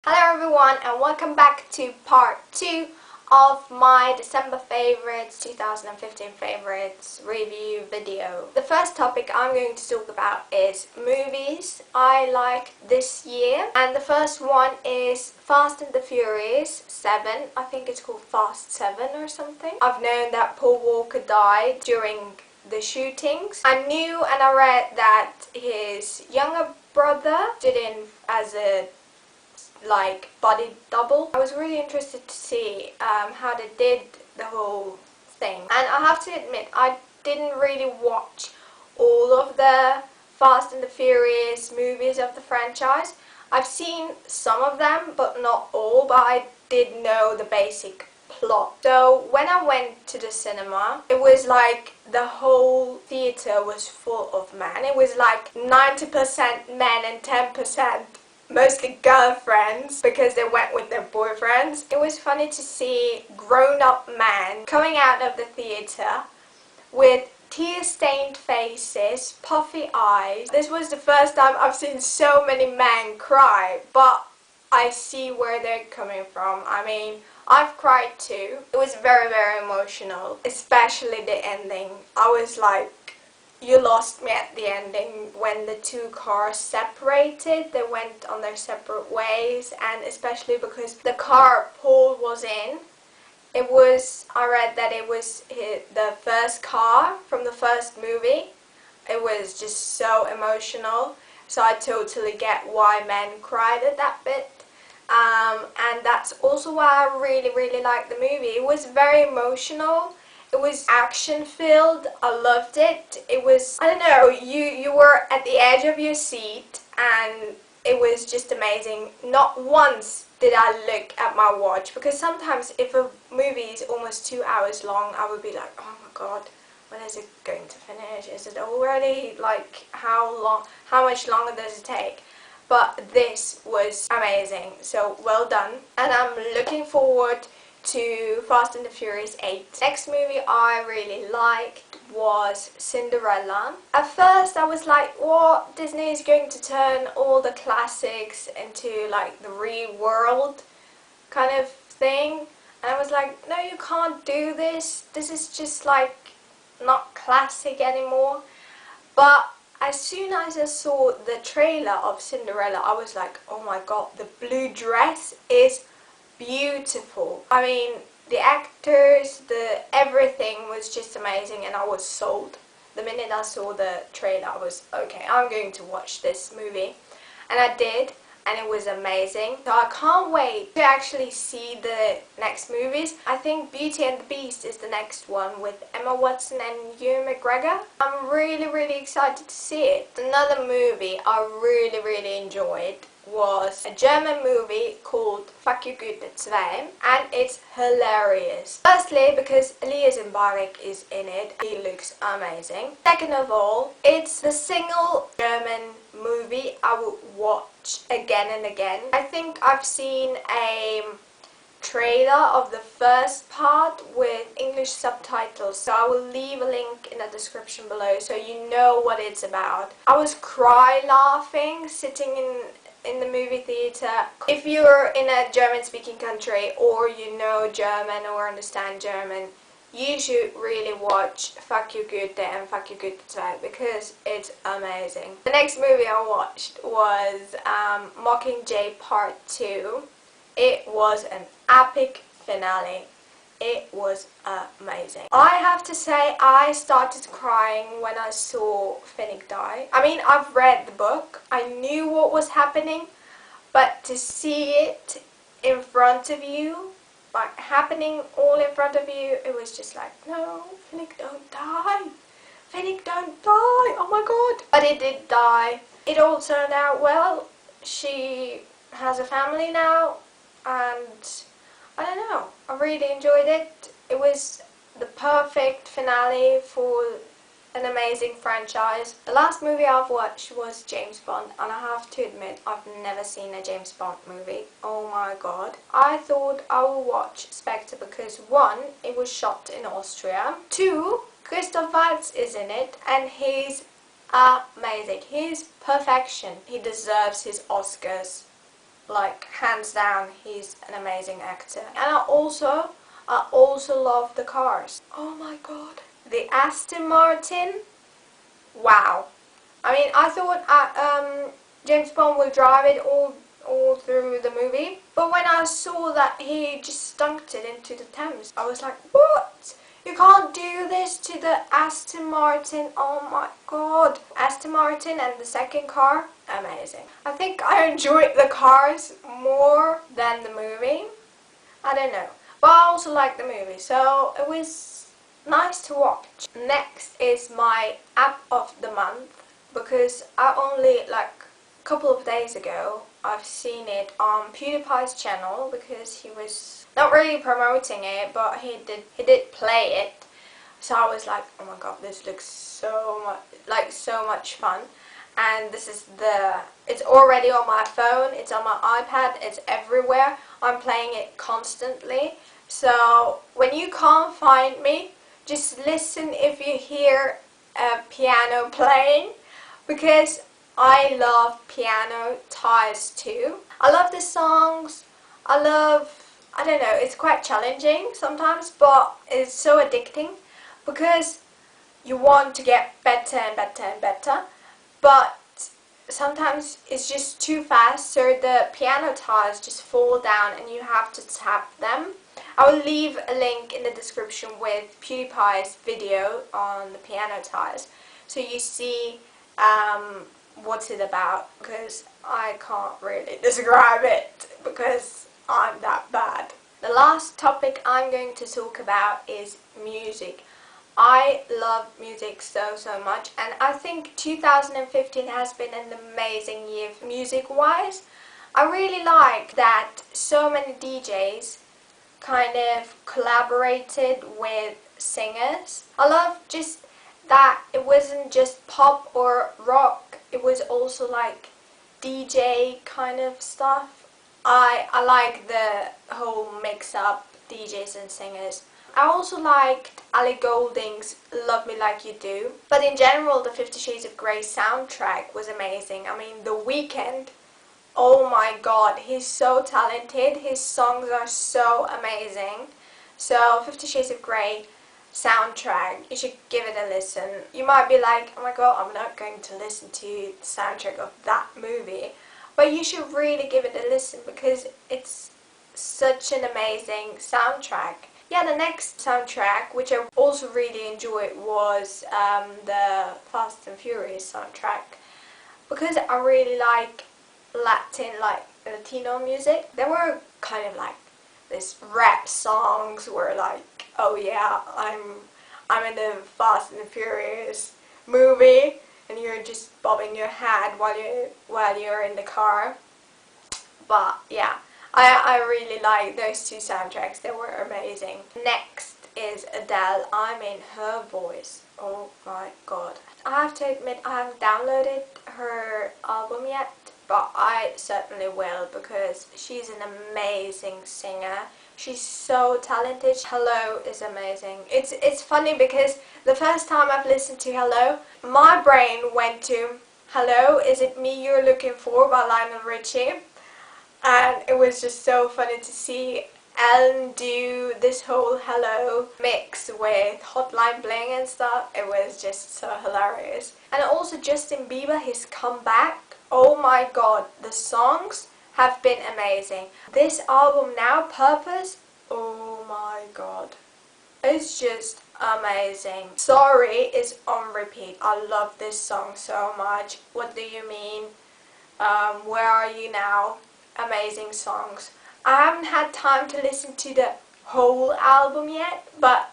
Hello everyone and welcome back to part 2 of my December favorites, 2015 favorites review video. The first topic I'm going to talk about is movies I like this year, and the first one is Fast and the Furious 7. I think it's called Fast 7 or something. I've known that Paul Walker died during the shootings. I knew and I read that his younger brother stood in as a body double. I was really interested to see how they did the whole thing, and I have to admit I didn't really watch all of the Fast and the Furious movies of the franchise. I've seen some of them but not all, but I did know the basic plot. So when I went to the cinema, it was like the whole theater was full of men. It was like 90% men and 10% mostly girlfriends because they went with their boyfriends. It was funny to see grown-up men coming out of the theater with tear-stained faces, puffy eyes. This was the first time I've seen so many men cry, but I see where they're coming from. I mean, I've cried too. It was very, very emotional, especially the ending. I was like, you lost me at the ending when the two cars separated. They went on their separate ways, and especially because the car Paul was in, I read that it was the first car from the first movie. It was just so emotional, so I totally get why men cried at that bit. And that's also why I really, really liked the movie. It was very emotional. It was action-filled. I loved it. It was, I don't know, you were at the edge of your seat and it was just amazing. Not once did I look at my watch, because sometimes if a movie is almost 2 hours long, I would be like, oh my god, when is it going to finish? Is it already? Like, how much longer does it take? But this was amazing, so well done. And I'm looking forward to Fast and the Furious 8. Next movie I really liked was Cinderella. At first I was like, what? Disney is going to turn all the classics into like the real world kind of thing. And I was like, no, you can't do this. This is just like not classic anymore. But as soon as I saw the trailer of Cinderella, I was like, oh my god, the blue dress is beautiful. I mean, the actors, everything was just amazing, and I was sold. The minute I saw the trailer, I was, okay, I'm going to watch this movie. And I did, and it was amazing. So I can't wait to actually see the next movies. I think Beauty and the Beast is the next one with Emma Watson and Ewan McGregor. I'm really, really excited to see it. Another movie I really, really enjoyed was a German movie called Fuck You Goethe 2, and it's hilarious. Firstly, because Elias Mbarek is in it, he looks amazing. Second of all, it's the single German movie I would watch again and again. I think I've seen a trailer of the first part with English subtitles, so I will leave a link in the description below so you know what it's about. I was laughing sitting in the movie theater. If you're in a German-speaking country, or you know German or understand German, you should really watch Fuck You Goethe and Fuck You Goethe 2 because it's amazing. The next movie I watched was Mockingjay Part 2. It was an epic finale. It was amazing. I have to say, I started crying when I saw Finnick die. I mean, I've read the book. I knew what was happening, but to see it in front of you, like happening all in front of you, it was just like, no, Finnick don't die. Finnick don't die. Oh my god. But it did die. It all turned out well. She has a family now, and I don't know, I really enjoyed it. It was the perfect finale for an amazing franchise. The last movie I've watched was James Bond, and I have to admit, I've never seen a James Bond movie. Oh my god. I thought I would watch Spectre because 1, it was shot in Austria. 2, Christoph Waltz is in it, and he's amazing. He's perfection. He deserves his Oscars. Like, hands down, he's an amazing actor. And I also love the cars. Oh my god. The Aston Martin. Wow. I mean, I thought James Bond would drive it all through the movie, but when I saw that he just dunked it into the Thames, I was like, what? You can't do this to the Aston Martin. Oh my god. Aston Martin and the second car, amazing. I think I enjoyed the cars more than the movie. I don't know. But I also like the movie, so it was nice to watch. Next is my app of the month, because I only, like, a couple of days ago, I've seen it on PewDiePie's channel, because he was not really promoting it, but he did play it. So I was like, oh my god, this looks so much fun. And it's already on my phone, it's on my iPad, it's everywhere. I'm playing it constantly. So when you can't find me, just listen if you hear a piano playing, because I love piano ties too. I love the songs. I don't know, it's quite challenging sometimes, but it's so addicting because you want to get better and better and better, but sometimes it's just too fast, so the piano ties just fall down and you have to tap them. I will leave a link in the description with PewDiePie's video on the piano ties, so you see what's it about, because I can't really describe it because I'm that bad. The last topic I'm going to talk about is music. I love music so much, and I think 2015 has been an amazing year music-wise. I really like that so many DJs kind of collaborated with singers. I love just that it wasn't just pop or rock, it was also like DJ kind of stuff. I like the whole mix-up DJs and singers. I also liked Ellie Goulding's Love Me Like You Do. But in general, the 50 Shades of Grey soundtrack was amazing. I mean, The Weeknd, oh my god, he's so talented. His songs are so amazing. So 50 Shades of Grey soundtrack, you should give it a listen. You might be like, oh my god, I'm not going to listen to the soundtrack of that movie. But you should really give it a listen because it's such an amazing soundtrack. Yeah, the next soundtrack, which I also really enjoyed, was the Fast and Furious soundtrack, because I really like Latino music. There were kind of like this rap songs where like, oh yeah, I'm in the Fast and Furious movie, and you're just bobbing your head while you're in the car. But yeah, I really like those two soundtracks. They were amazing. Next is Adele. I mean, her voice. Oh my god. I have to admit, I haven't downloaded her album yet, but I certainly will, because she's an amazing singer. She's so talented. Hello is amazing. It's funny because the first time I've listened to Hello, my brain went to Hello, Is It Me You're Looking For by Lionel Richie. And it was just so funny to see Ellen do this whole Hello mix with Hotline Bling and stuff. It was just so hilarious. And also Justin Bieber, his comeback. Oh my god, the songs have been amazing. This album now, Purpose, oh my god. It's just amazing. Sorry is on repeat. I love this song so much. What Do You Mean? Where Are You Now? Amazing songs. I haven't had time to listen to the whole album yet, but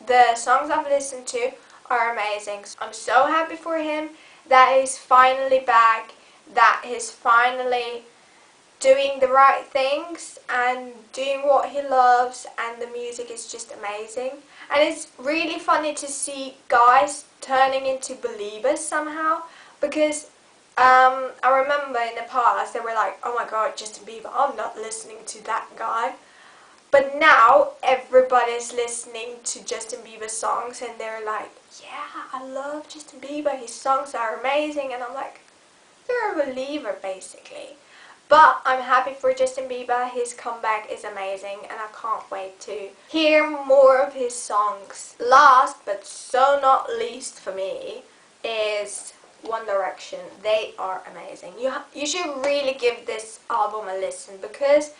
the songs I've listened to are amazing. I'm so happy for him that he's finally back, that he's finally doing the right things and doing what he loves, and the music is just amazing. And it's really funny to see guys turning into believers somehow, because I remember in the past they were like, oh my god, Justin Bieber, I'm not listening to that guy. But now everybody's listening to Justin Bieber songs and they're like, yeah, I love Justin Bieber, his songs are amazing. And I'm like, you're a believer basically. But I'm happy for Justin Bieber. His comeback is amazing and I can't wait to hear more of his songs. Last but so not least for me is One Direction. They are amazing. You should really give this album a listen because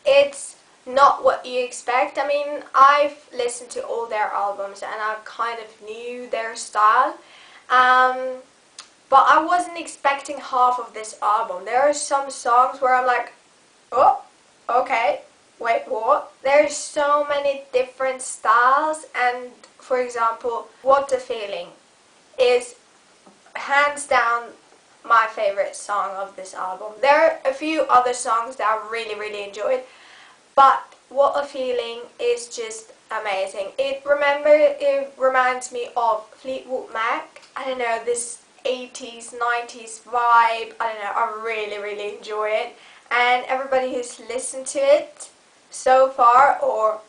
it's not what you expect. I mean, I've listened to all their albums and I kind of knew their style. But I wasn't expecting half of this album. There are some songs where I'm like, oh, okay, wait, what? There's so many different styles, and for example, What a Feeling is hands down my favorite song of this album. There are a few other songs that I really enjoyed, but What a Feeling is just amazing. It reminds me of Fleetwood Mac. I don't know, this 80s, 90s vibe. I don't know, I really enjoy it. And everybody who's listened to it so far, or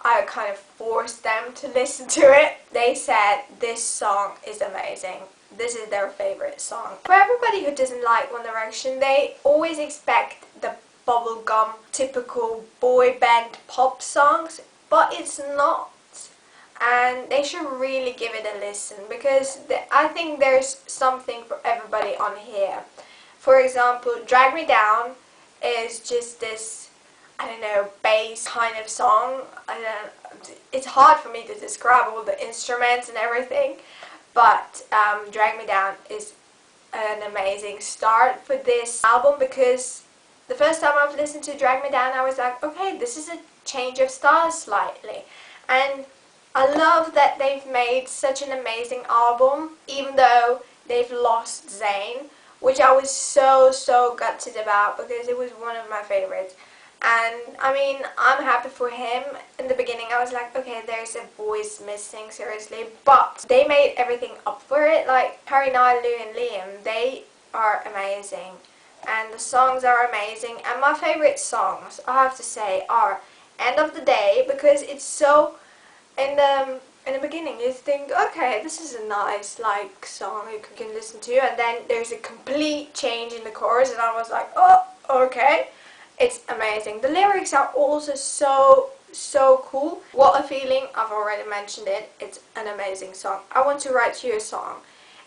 I kind of forced them to listen to it, they said this song is amazing. This is their favorite song. For everybody who doesn't like One Direction, they always expect the bubblegum, typical boy band pop songs, but it's not. And they should really give it a listen because I think there's something for everybody on here. For example, Drag Me Down is just this, I don't know, bass kind of song. It's hard for me to describe all the instruments and everything, but Drag Me Down is an amazing start for this album because the first time I've listened to Drag Me Down, I was like, okay, this is a change of style slightly. And I love that they've made such an amazing album, even though they've lost Zayn, which I was so gutted about because it was one of my favorites. And I mean, I'm happy for him. In the beginning I was like, okay, there's a voice missing, seriously, but they made everything up for it. Like Harry, Nilu and Liam, they are amazing. And the songs are amazing. And my favorite songs, I have to say, are End of the Day, because it's so... In the beginning you think, okay, this is a nice like song you can listen to, and then there's a complete change in the chorus and I was like, oh, okay, it's amazing. The lyrics are also so cool. What a Feeling, I've already mentioned it, it's an amazing song. I Want to Write You a Song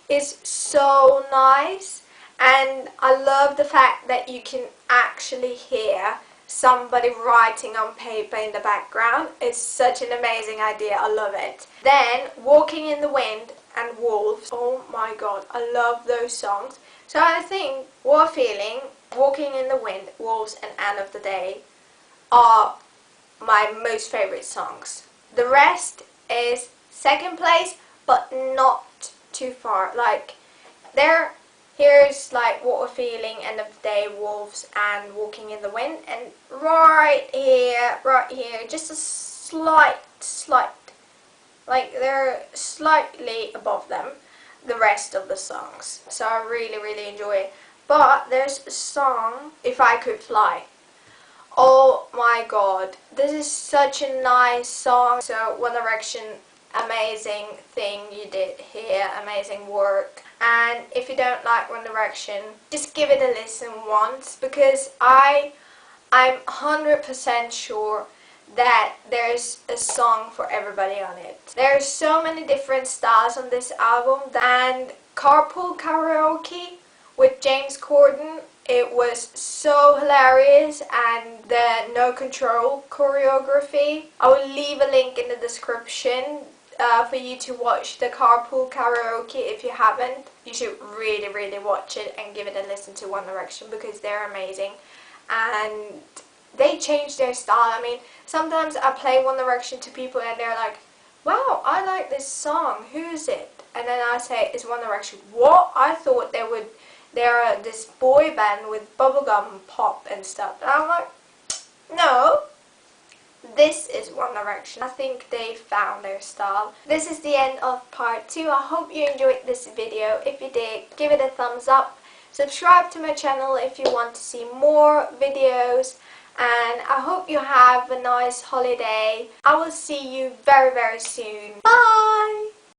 is so nice, and I love the fact that you can actually hear somebody writing on paper in the background. It's such an amazing idea. I love it. Then Walking in the Wind and Wolves. Oh my god, I love those songs. So I think What a Feeling, Walking in the Wind, Wolves and End of the Day are my most favorite songs. The rest is second place, but not too far. Like here's like What a Feeling, End of the Day, Wolves and Walking in the Wind, and right here, just a slight, like they're slightly above them, the rest of the songs. So I really enjoy it. But there's a song, If I Could Fly. Oh my god, this is such a nice song. So One Direction, amazing thing you did here, amazing work. And if you don't like One Direction, just give it a listen once, because I'm 100% sure that there's a song for everybody on it. There's so many different styles on this album, and Carpool Karaoke with James Corden, it was so hilarious, and the No Control choreography. I will leave a link in the description for you to watch the Carpool Karaoke. If you haven't, you should really watch it and give it a listen to One Direction because they're amazing and they changed their style. I mean, sometimes I play One Direction to people and they're like, wow, I like this song, who's it? And then I say, it's One Direction. What? I thought they're this boy band with bubblegum pop and stuff. And I'm like, no, this is One Direction. I think they found their style. This is the end of part 2. I hope you enjoyed this video. If you did, give it a thumbs up. Subscribe to my channel if you want to see more videos. And I hope you have a nice holiday. I will see you very soon. Bye!